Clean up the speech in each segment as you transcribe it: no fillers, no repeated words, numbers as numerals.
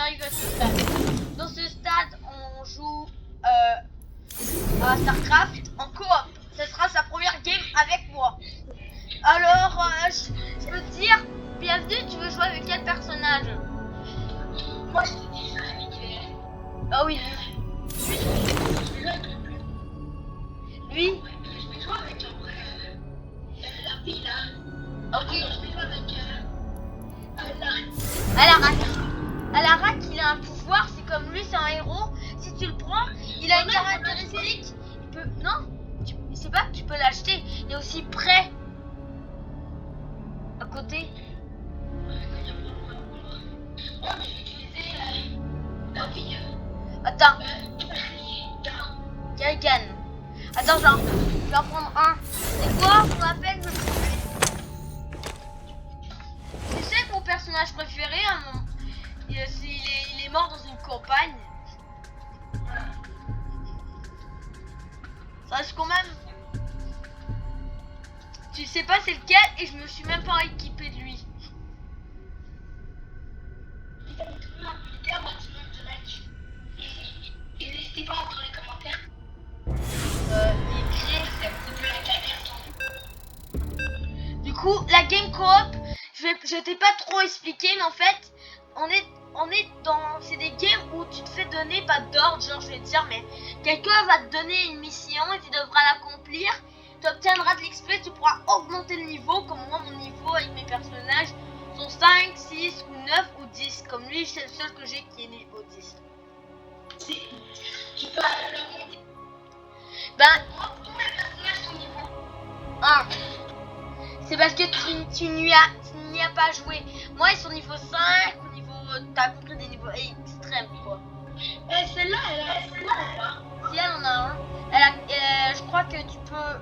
arrive à ce stade. Dans ce stade, on joue à StarCraft en coop. Ce sera sa première game avec moi. Alors, je peux te dire, bienvenue, tu veux jouer avec quel personnage? Moi, je te dis, je suis habitué. Ah oui, lui. Je vais jouer avec la fille là. Ok. Je vais jouer avec Alarak, il a un pouvoir, c'est comme lui, c'est un héros. Si tu le prends, il a une caractéristique. Il peut. Non, c'est pas que tu peux l'acheter. Il est aussi prêt. À côté. Moi, je vais utiliser la fille. Attends. Gagan. Attends, je vais en prendre un. C'est quoi? On m'appelle. Tu sais que mon personnage préféré, il est mort dans une campagne. Ça reste quand même. Tu sais pas c'est lequel et je me suis même pas équipé de lui. Et n'hésitez pas dans les commentaires. Du coup, la game coop, je t'ai pas trop expliqué, mais en fait, on est dans, c'est des games où tu te fais donner pas d'ordre, genre je vais te dire, mais quelqu'un va te donner une mission et tu devras l'accomplir. Tu obtiendras de l'XP, tu pourras augmenter le niveau, comme moi mon niveau avec mes personnages sont 5, 6 ou 9 ou 10, comme lui c'est le seul que j'ai qui est niveau 10. Tu peux l'augmenter. Ben, Tous mes personnages sont niveau 1. C'est parce que tu n'y as pas joué. Moi ils sont niveau 5 ou niveau, t'as compris des niveaux extrêmes quoi. Celle-là, elle a. Si elle en a un, je crois que tu peux.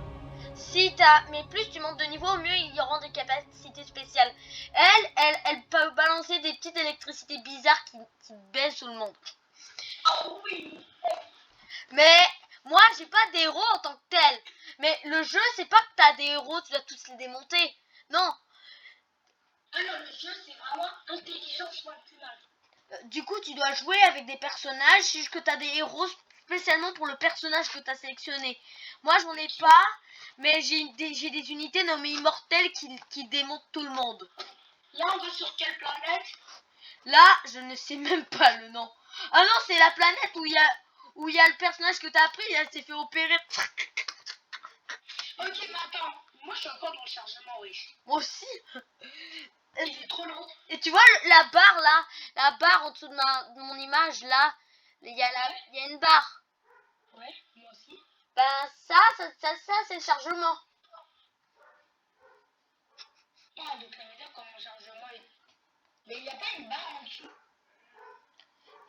Si t'as, mais plus tu montes de niveau, mieux il y aura des capacités spéciales. Elle peut balancer des petites électricités bizarres qui baissent tout le monde. Oh oui. Mais moi j'ai pas des héros en tant que tel. Mais le jeu c'est pas que t'as des héros, tu dois tous les démonter. Non. Ah non, le jeu c'est vraiment intelligence maximale. Du coup tu dois jouer avec des personnages, c'est juste que t'as des héros spécialement pour le personnage que t'as sélectionné. Moi j'en ai pas, mais j'ai des unités nommées immortelles qui démontent tout le monde. Là on va sur quelle planète? Là je ne sais même pas le nom. Ah non c'est la planète où il y a le personnage que t'as pris, elle s'est fait opérer. Ok mais attends, moi je suis encore dans le chargement, oui. Moi aussi. C'est trop long. Et tu vois la barre là, la barre en dessous de mon image là, il y a une barre. Ouais, moi aussi. Ben ça c'est le chargement. Ah donc ça veut dire que mon chargement est... Mais il n'y a pas une barre en dessous.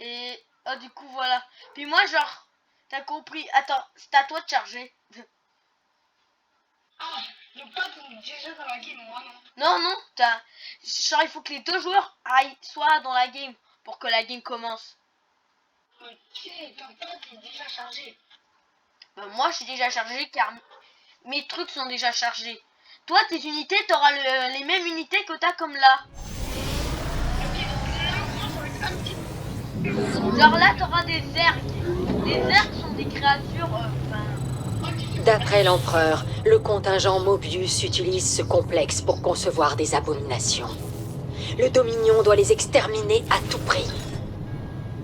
Et oh, du coup voilà. Puis moi genre, t'as compris. Attends, c'est à toi de charger. Ah, donc toi t'es déjà dans la game, moi non. Non, genre il faut que les deux joueurs soient dans la game pour que la game commence. Ok, donc toi t'es déjà chargé. Ben, moi je suis déjà chargé car mes trucs sont déjà chargés. Toi tes unités, t'auras les mêmes unités que t'as comme là. Ok, donc là, moi je vais être un petit... Genre là t'auras des zergs. Les zergs sont des créatures. D'après l'empereur, le contingent Mobius utilise ce complexe pour concevoir des abominations. Le Dominion doit les exterminer à tout prix.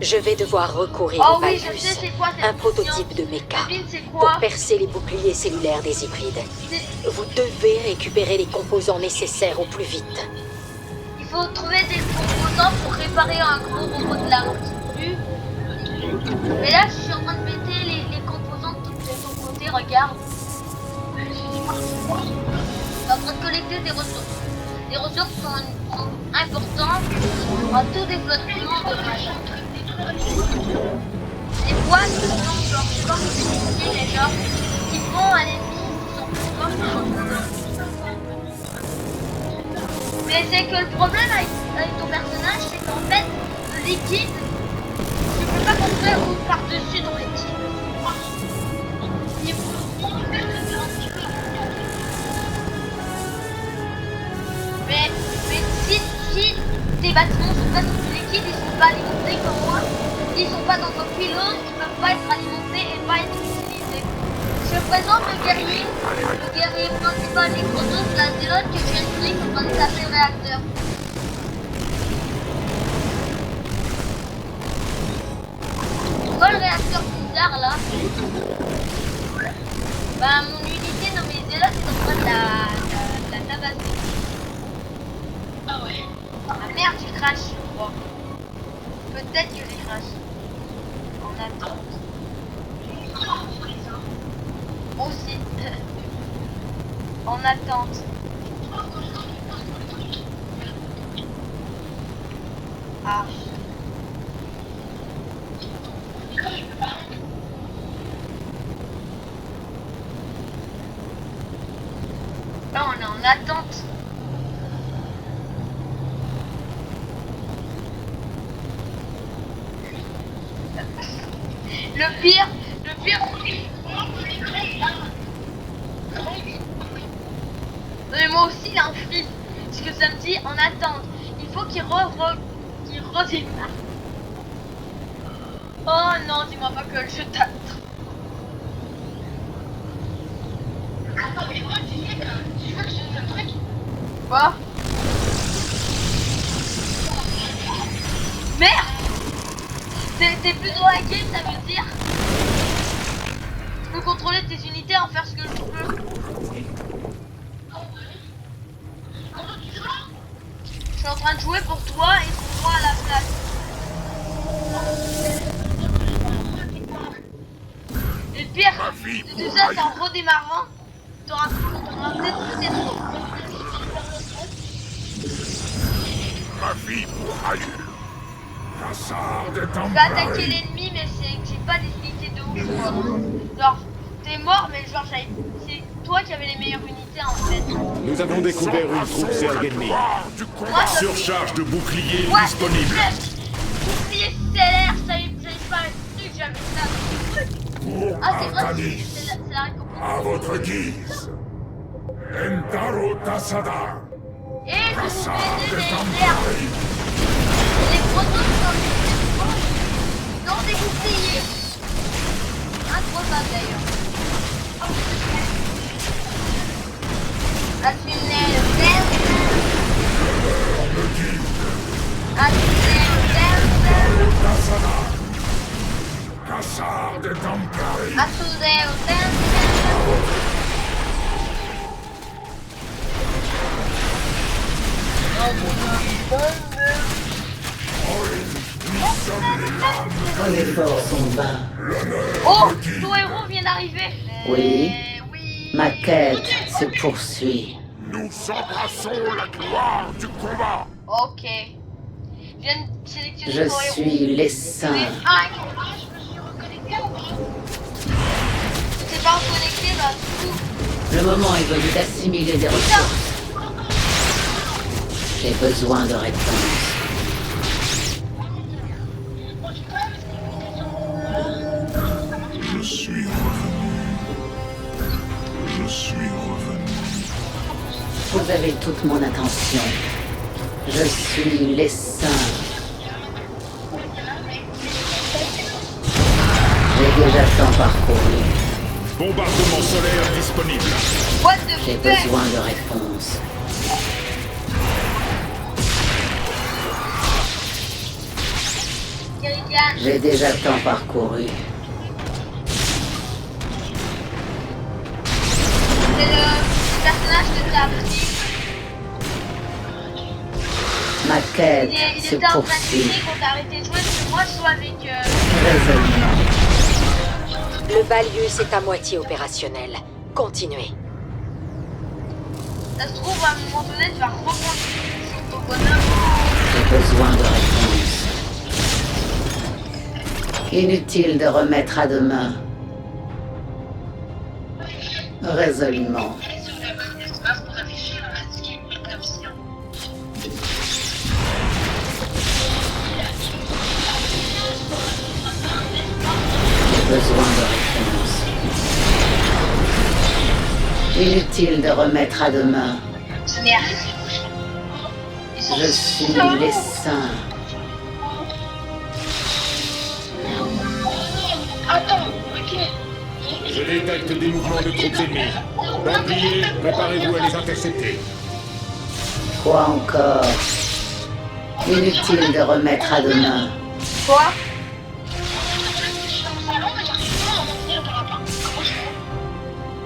Je vais devoir recourir Oh au oui, Valgus, je sais c'est quoi cette un mission. prototype de mecha, Devine c'est pour quoi? percer les boucliers cellulaires des hybrides. Vous devez récupérer les composants nécessaires au plus vite. Il faut trouver des composants pour réparer un gros robot de la rue. Mais là, je suis en train de péter les composants de ton côté, regarde. Je suis en train de collecter des ressources. Les ressources sont importantes en tout développement de machin. Les boîtes sont genre, je sais pas comment expliquer, mais genre, qui vont à l'ennemi, qui sont plus forts que les autres. Mais c'est que le problème avec ton personnage, c'est qu'en fait, le liquide, tu peux pas construire par-dessus ton liquide. Mais si tes bâtiments sont pas sur du liquide, liquides, ils sont pas alimentés comme moi. S'ils sont pas dans un pylône, ils peuvent pas être alimentés et pas être utilisés. Je présente le guerrier principal des Chronos, la zélote que tu expliques pour détacher le réacteur. Tu vois le réacteur bizarre là? Bah mon unité nommée zélote est en train de la tabasser. Ah ouais. Ah merde, j'ai crash, je crois. Peut-être que j'ai crash. En attente. Moi aussi. En attente. Ah. Là, on est en attente. Le pire. Mais moi aussi, il a un freeze. Ce que ça me dit en attente. Il faut qu'il redémarre. Oh non, dis-moi pas que le jeu t'attend. Attends, mais moi, tu sais que je fais un truc. Quoi? Merde! T'es plus dans la game, ça veut dire? Je peux contrôler tes unités, en faire ce que je veux. Je suis en train de jouer pour toi et pour moi à la place. Et le pire, c'est tout ça, c'est en redémarrant. T'auras peut-être plus d'être. Ma fille pour ailleurs. Cassard de Je vais attaquer l'ennemi, mais c'est que j'ai pas des unités de ouf, quoi. Genre, t'es mort, mais genre, c'est toi qui avais les meilleures unités en fait. Nous avons découvert une troupe Zerg ennemie. Moi, ça Surcharge de bouclier ouais, disponible. bouclier stellaire, j'avais pas un truc, j'avais ça. Ah, c'est vrai, c'est la récompense. À votre guise. Entaro Tassada. Et je vous Cassard ai de des Tampari. herbes. Les protos dans des boucliers. Incroyable d'ailleurs. Un tunnel vert. Un tunnel vert. Tassada. Cassard de Tampari. Un tunnel vert. Vos efforts sont vains. Oh, ton héros vient d'arriver. Oui. Oui. Ma quête se poursuit. Nous embrassons la gloire du combat. Ok. Je viens de sélectionner Je ton héros. suis l'essaim. C'est Ah, je me suis reconnecté ou pas? Tu t'es pas reconnecté, bah du coup. Le moment est venu d'assimiler des ressources. J'ai besoin de réponses. Je suis revenu. Je suis revenu. Vous avez toute mon attention. Je suis l'essaim. J'ai déjà tant parcouru. Bombardement solaire disponible. What the J'ai fuck? besoin de réponses. Kirigan. J'ai déjà tant parcouru. C'est le personnage que t'as pris. Ma quête Il se était en train de poursuit. crier quand t'as arrêté de jouer parce que moi je joue avec. Résolument. Le Balius est à moitié opérationnel. Continuez. Ça se trouve à un moment donné tu vas reprendre sur ton bonhomme. J'ai besoin de réponses. Inutile de remettre à demain. Résolument. Sur la barre d'espace pour afficher un masque une option. J'ai besoin de réponses. Inutile de remettre à demain. Merde. Ils sont Je suis chelous. l'essaim. détecte des mouvements de troupes ennemies. Bouclier, préparez-vous à les intercepter. Quoi encore? Inutile de remettre à demain. Quoi?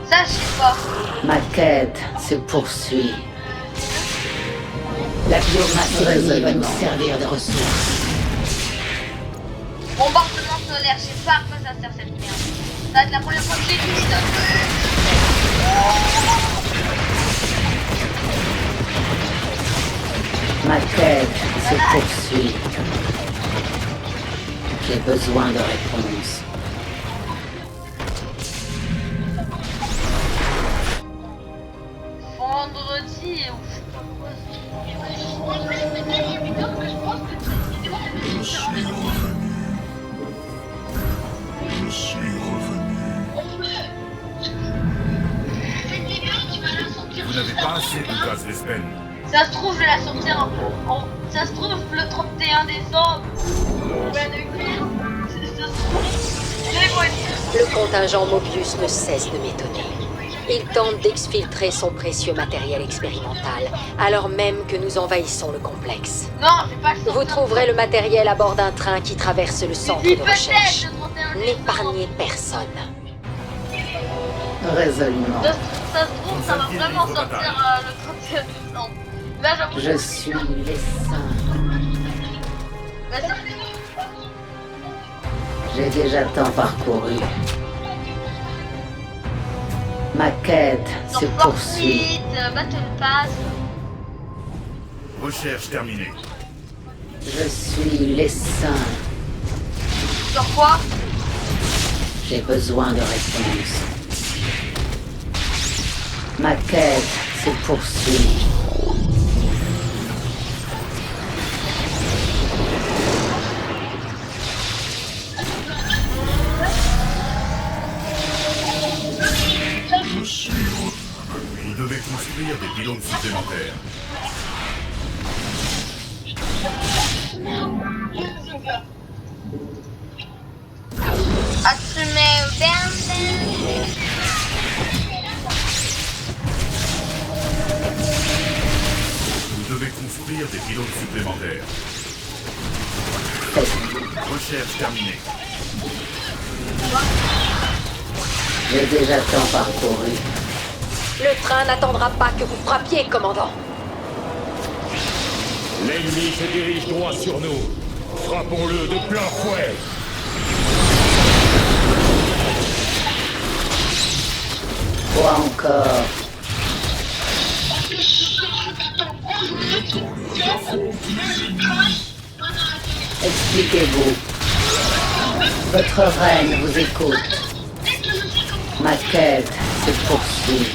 Ça, je sais pas. Ma quête se poursuit. La biomasse va nous servir de ressource. Bombardement solaire, je sais pas à quoi ça sert cette merde. Ça va être la première fois que j'utilise. Ma quête se poursuit. J'ai besoin de réponses. Vendredi ou je sais pas quoi. Je suis revenu. Vous n'avez pas assez de gaz d'Espen. Ça se trouve, je vais la sortir ça se trouve le 31 décembre. Ouais, ça se trouve. Le contingent Mobius ne cesse de m'étonner. Il tente d'exfiltrer son précieux matériel expérimental, alors même que nous envahissons le complexe. Non, c'est pas ça. Vous trouverez le matériel à bord d'un train qui traverse le centre Oui, de peut-être recherche. le 31 N'épargnez personne. Résolument. Ça se trouve, ça va vraiment sortir le 31 décembre. Là, j'avoue. Je suis l'essaim. Vas-y. J'ai déjà tant parcouru. Ma quête se Sur poursuit. Fortnite, Battle Pass. Recherche terminée. Je suis l'essaim. Sur quoi? J'ai besoin de réponses. Ma quête se poursuit. Vous devez construire des pylônes supplémentaires. Vous devez construire des pylônes supplémentaires. Recherche terminée. J'ai déjà tant parcouru. Le train n'attendra pas que vous frappiez, commandant. L'ennemi se dirige droit sur nous. Frappons-le de plein fouet. Quoi encore? Expliquez-vous. Votre reine vous écoute. Ma quête se poursuit.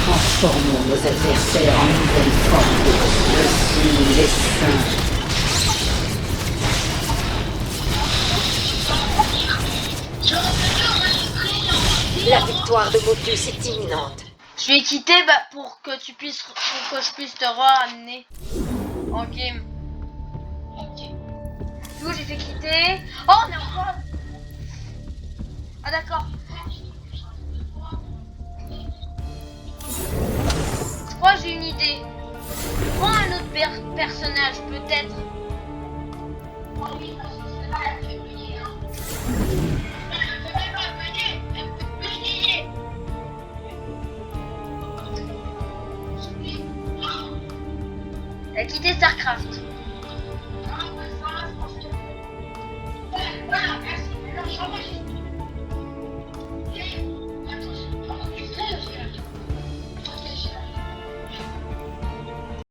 Transformons nos adversaires en nouvelles formes. Je suis l'essaim. La victoire de Mobius est imminente. Je vais quitter pour que je puisse te ramener en game. Du coup j'ai fait quitter. Oh on est encore. Ah d'accord. Je crois que j'ai une idée. Prends un autre personnage peut-être. Elle a quitté StarCraft. Voilà, merci.